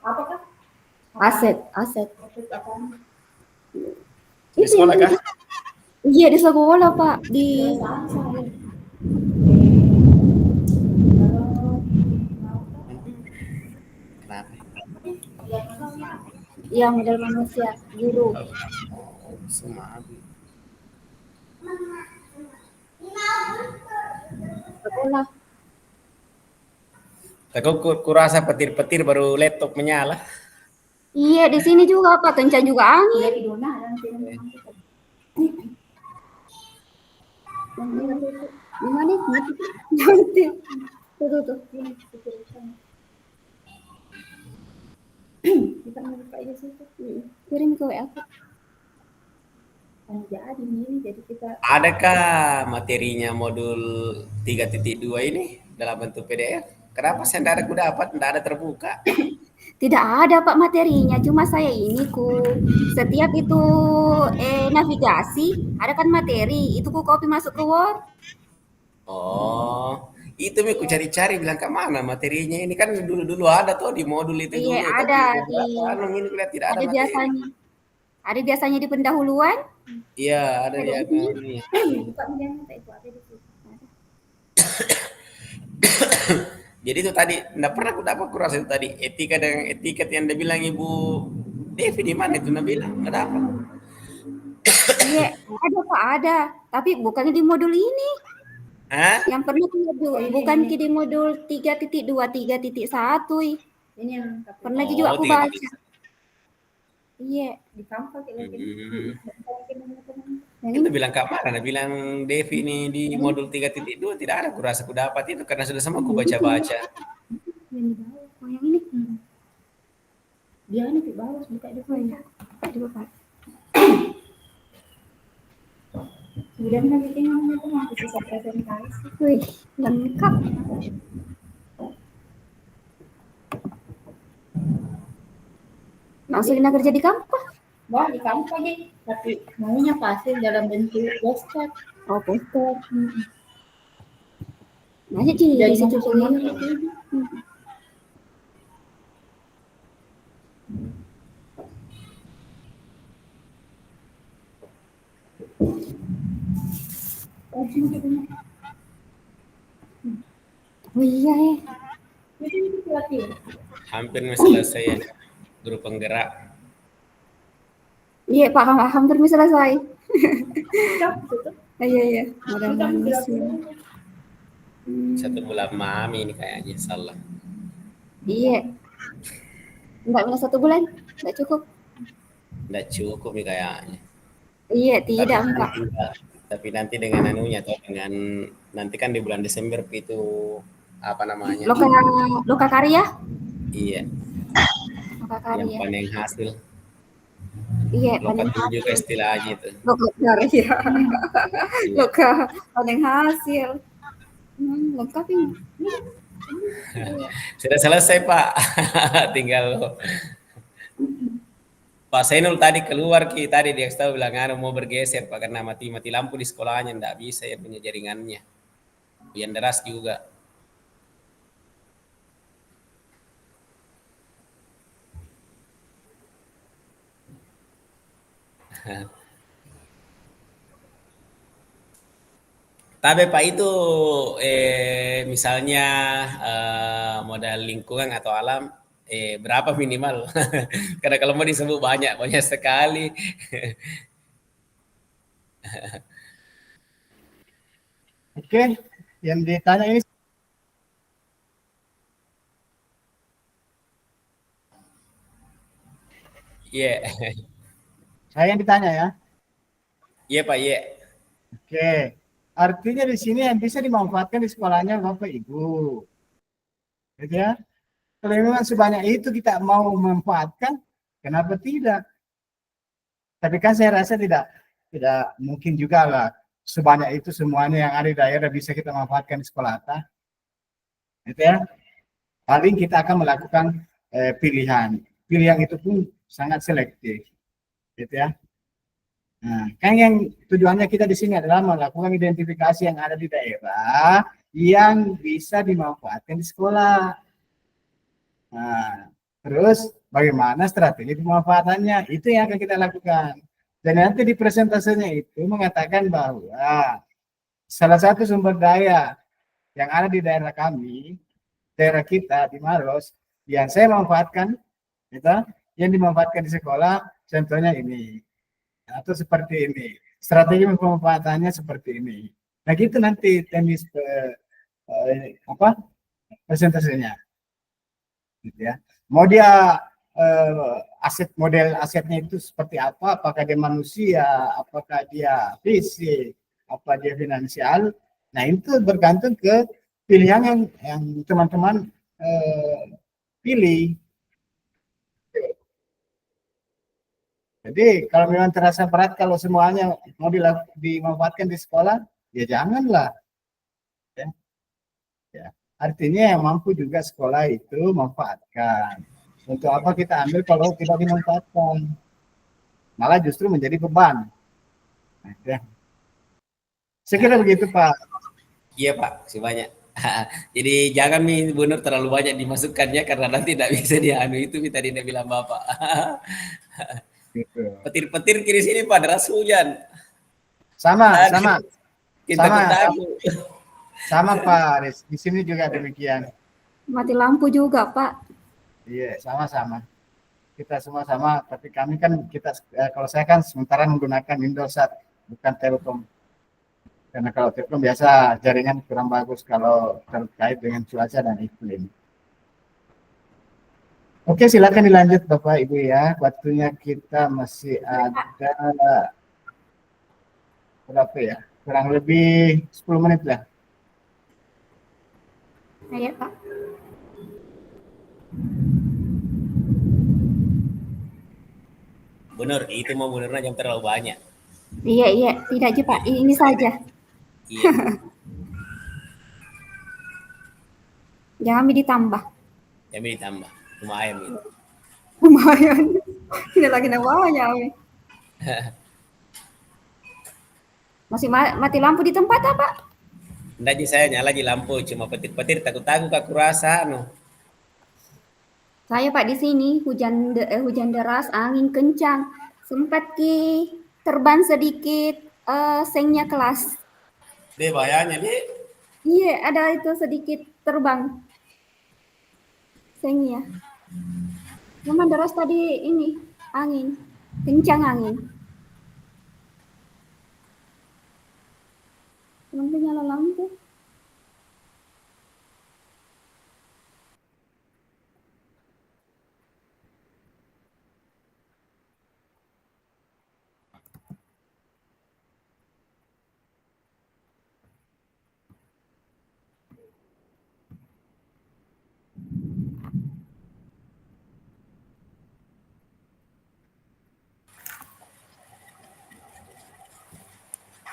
apa kan? Aset, aset. Di Itu yang sekolah kah? iya di sekolah Pak di Kenapa? ya model manusia guru Oh, Sumabi. sekolah. Aku kurasa petir-petir baru laptop menyala. Iya di sini juga Pak kencang juga angin. Di mana? Nanti. Tuh tuh. Kita buka di situ. Kirim ke WA. Jadi ini jadi kita. Adakah materinya modul 3.2 ini dalam bentuk PDF? Kenapa saya tidak ada ku dapat, tidak ada terbuka? Tidak ada Pak materinya, cuma saya ini setiap itu navigasi ada kan materi, itu ku copy masuk ke Word. Oh, itu mi ku cari-cari bilang ke mana materinya ini kan dulu-dulu ada tuh di modul itu Iya dulu, tapi ada di beberapa anu ini kulihat tidak ada ada materi. biasanya. Ada biasanya di pendahuluan. Iya, ada di Ada anu ini. ini. Buka minta itu ada di situ. Ada. Jadi itu tadi, enggak pernah aku dapat kurasa itu tadi etika dan etiket yang dia bilang Ibu Devi di mana itu Nabi bilang enggak dapat. Iya, ada Pak, ada. Tapi bukannya di modul ini. Hah? Yang pernah di modul, bukan di modul 3.2, 3.1. Ini yang pernah juga Oh, aku tiga titik. baca. Iya, di kampus Hmm. yang Itu ini. bilang Kak Mara, nah bilang Devi ini di modul 3.2 tidak ada kurasa ku dapat itu karena sudah sama aku baca-baca. Yang di bawah, oh yang ini. Dia ini di bawah, buka di bawah. Ya. Di bawah. Kemudian nanti tinggalnya itu nanti sisa presentasi. Wih, lengkap. Langsung kerja di kampus? Wah, di kampus aja. Tapi maunya pasti dalam bentuk poster. Oh, poster. Banyak sih dari situ sendiri. Oh iya ya. Hampir selesai ya grup penggerak. Iya Pak, hampir selesai. Iya iya. Modal manusia. 1 bulan mami ini kayaknya salah. Iya. Enggak minus 1 bulan, enggak cukup. Enggak cukup nih kayaknya. Iya, Tapi tidak Pak. tapi nanti dengan anunya atau dengan nanti kan di bulan Desember itu apa namanya? Loka karya? Iya, Loka yang karya. panen hasil. Iya, Lokat panen juga hasil. istilahnya itu. Loka karya. Iya. Loka panen hasil. Lengkap ini. Sudah selesai Pak. Tinggal Pak Senul tadi keluar tadi dia tahu bilang anu mau bergeser Pak karena mati lampu di sekolahnya enggak bisa ya punya jaringannya. Hujan deras juga. Tapi Pak itu misalnya modal lingkungan atau alam berapa minimal? Karena kalau mau disebut banyak banyak sekali. Oke, yang ditanya ini Iya, saya yang ditanya ya. iya Pak, iya. Oke, artinya di sini yang bisa dimanfaatkan di sekolahnya Bapak Ibu, gitu ya. Kalau memang sebanyak itu kita mau memanfaatkan, kenapa tidak? Tapi kan saya rasa tidak mungkin juga lah sebanyak itu semuanya yang ada di daerah bisa kita manfaatkan di sekolah atas, gitu ya. Paling kita akan melakukan pilihan. Pilihan itu pun sangat selektif, gitu ya. Nah, kan yang tujuannya kita di sini adalah melakukan identifikasi yang ada di daerah yang bisa dimanfaatkan di sekolah. Nah, terus bagaimana strategi pemanfaatannya? Itu yang akan kita lakukan. Dan nanti di presentasenya itu mengatakan bahwa salah satu sumber daya yang ada di daerah kami, daerah kita di Maros, yang saya manfaatkan, gitu, yang dimanfaatkan di sekolah, contohnya ini, atau seperti ini. Strategi pemanfaatannya seperti ini. Nah, gitu nanti teknis presentasinya, gitu ya. Mau dia model asetnya itu seperti apa? Apakah dia manusia? Apakah dia fisik? Apa dia finansial? Nah, itu bergantung ke pilihan yang teman-teman pilih. Jadi kalau memang terasa berat kalau semuanya mau dimanfaatkan di sekolah, ya janganlah. Ya. Ya. Artinya yang mampu juga sekolah itu manfaatkan. Untuk apa kita ambil kalau tidak dimanfaatkan? Malah justru menjadi beban. Nah, ya. Saya kira begitu Pak. Iya Pak, masih banyak. Jadi jangan nih Bu Nur terlalu banyak dimasukkannya karena nanti tidak bisa dianu itu kita tidak bilang Bapak. Gitu. Petir-petir kiri sini Pak, deras hujan. Sama, Aduh, sama, kita sama, takut. sama Pak Aris. Di sini juga demikian. Mati lampu juga, Pak. Iya, sama-sama. Kita semua sama, tapi kami kan kalau saya kan sementara menggunakan Indosat, bukan Telkom. Karena kalau Telkom biasa jaringan kurang bagus kalau terkait dengan cuaca dan iklim. Oke, silakan dilanjut Bapak Ibu ya. Waktunya kita masih ada berapa ya? Kurang lebih 10 menit lah. Iya, Pak. Benar, itu mau benernya jam terlalu banyak. Iya, iya. Tidak aja, Pak. Ini saja. Iya. Jangan ditambah. Jadi ditambah. Lumayan itu. Lumayan. Tidak lagi banyak. Masih mati lampu di tempat apa? Nggak sih saya nyala di lampu, cuma petir-petir takut-takut aku rasa. No. Saya Pak di sini hujan deras, angin kencang. Sempat terbang sedikit sengnya kelas. Deh bahayanya deh. Iya, ada itu sedikit terbang sengnya. Memang deras tadi ini angin, kencang angin. Lampu nyala lampu.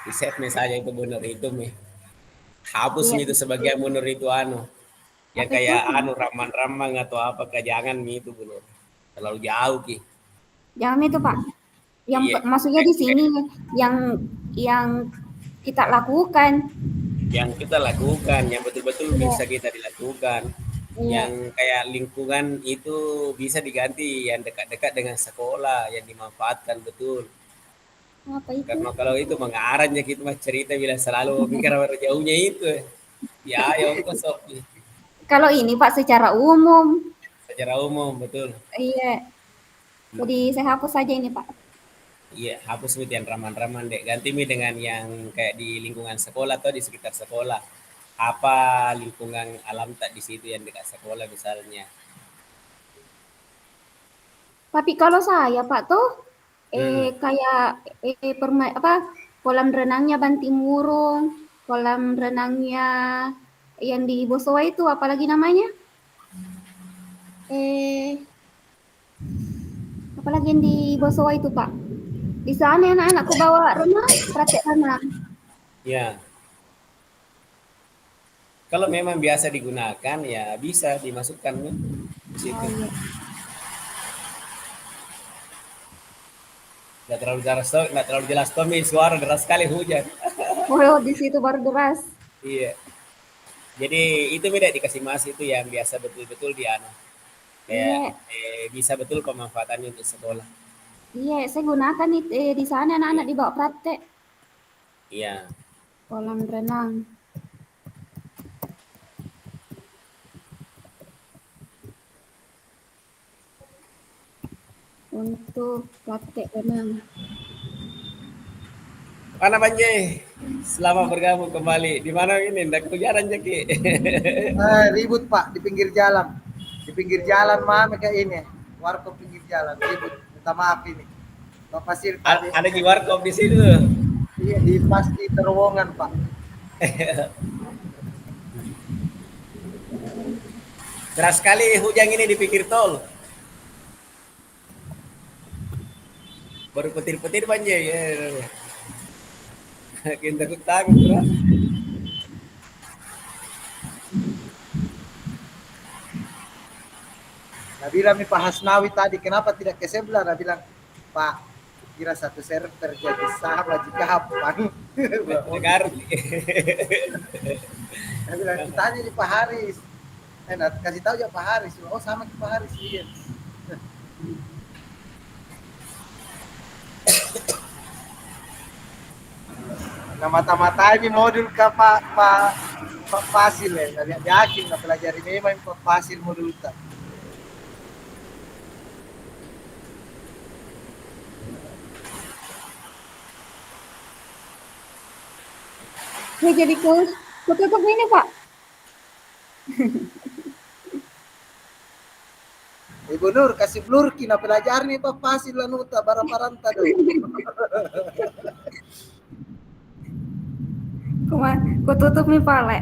Di save saja itu bener itu nih. Hapus Iya. itu sebagian bener itu anu. Yang Apa itu? kayak anu ramang-ramang atau apa jangan itu bener. Terlalu jauh ki. Jangan itu Pak. Yang Iya. maksudnya di sini yang kita lakukan. Yang kita lakukan, yang betul-betul Iya. bisa kita dilakukan. Iya. Yang kayak lingkungan itu bisa diganti yang dekat-dekat dengan sekolah yang dimanfaatkan betul. Apa itu? Karena kalau itu mengarahnya gitu mah cerita bilang selalu mikir jauhnya itu. Ya, ya kosong Kalau ini Pak secara umum. secara umum betul. Iya. Jadi saya hapus saja ini Pak. Iya, hapus mit yang raman-raman deh. Ganti mi dengan yang kayak di lingkungan sekolah atau di sekitar sekolah. Apa lingkungan alam tak di situ yang dekat sekolah misalnya. Tapi kalau saya Pak tuh Hmm, kayak apa kolam renangnya Bantimurung, kolam renangnya yang di Bosowa itu apalagi namanya? Eh apalagi yang di Bosowa itu Pak? Di sana anak-anakku bawa renang, praktek renang. ya. Kalau memang biasa digunakan ya bisa dimasukkan Mi, di Oh situ. iya. Nggak terlalu jelas Tommy suara deras sekali hujan. Oh, di situ baru deras. Iya. Jadi itu beda dikasih mas itu yang biasa betul-betul di anu. Kayak Iya, bisa betul pemanfaatannya untuk sekolah. iya, saya gunakan di sana anak-anak Iya. dibawa praktek Iya. kolam renang untuk praktek renang. Mana Banjai? Selamat bergabung kembali. Di mana ini? Ndak kejaran Jaki. Ribut Pak di pinggir jalan. Di pinggir jalan mah kayak ini. Warkop pinggir jalan ribut. Minta maaf ini. Pak Pasir tadi. Ada di warkop di situ. Iya di pas di terowongan Pak. Deras sekali hujan ini di pinggir tol. Baru petir-petir Banjai. Ya. Kita takut. Nah bilang nih Pak Hasnawi tadi kenapa tidak ke sebelah? Nah bilang Pak kira satu server jadi sama jika kapan. Dengar. Nah bilang tanya di Pak Haris. Nah, kasih tahu ya Pak Haris. Oh sama ke Pak Haris iya. Nah mata-mata ini modul ke Pak Fasil ya. Nah, yakin nah pelajari memang Pak Fasil modul tak. Saya jadi ketutup ini Pak. Ibu Nur kasih blur kina pelajar nih Pak Fasil lanuta barang-barang tado. Ketutup nih Pak Le.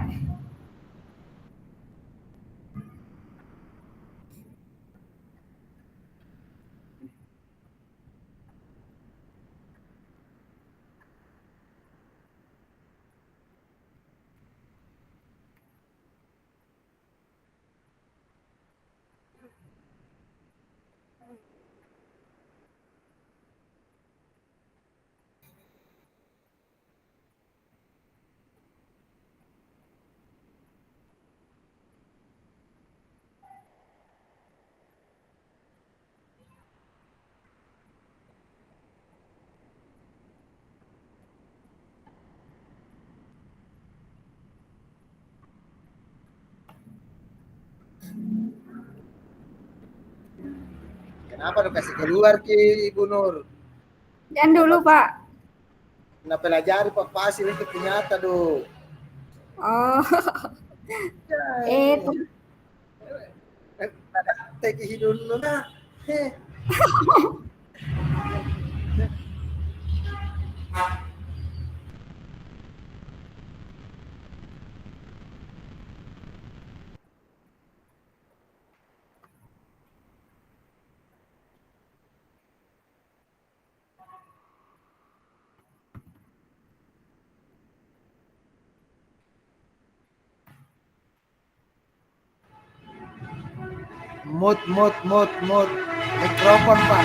Kenapa lu kasih keluar ki Ibu Nur? Jangan dulu Pak. Nah pelajari Pak Fasil itu punyata do. Oh, eh Teki hidung lu nah. Mut. Mikrofon Pak.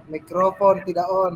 Mikrofon tidak on.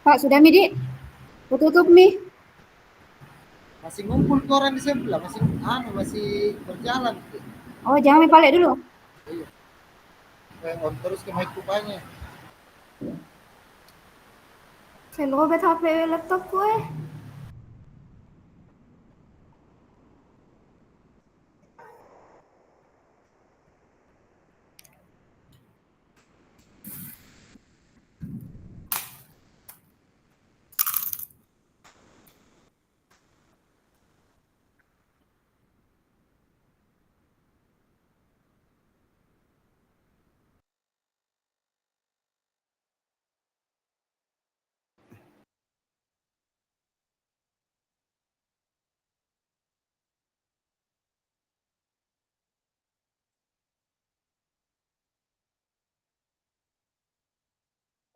Pak, sudah mi, Dik? Tutup mi. Masih ngumpul tuh orang di sebelah, masih berjalan. Oh, jangan mi balik dulu. On terus ke mic kupanya. Saya lobet HP laptop gue.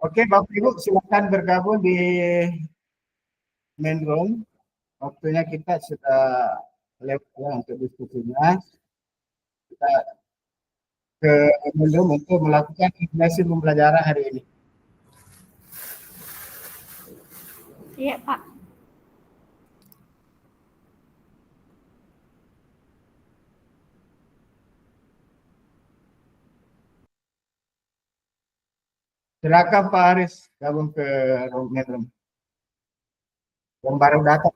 Oke, Bapak Ibu silakan bergabung di main room. Waktunya kita sudah lewat ya untuk diskusinya. Kita ke main room untuk melakukan simulasi pembelajaran hari ini. Iya, Pak. Silakan Pak Aris gabung ke main room. Yang baru datang.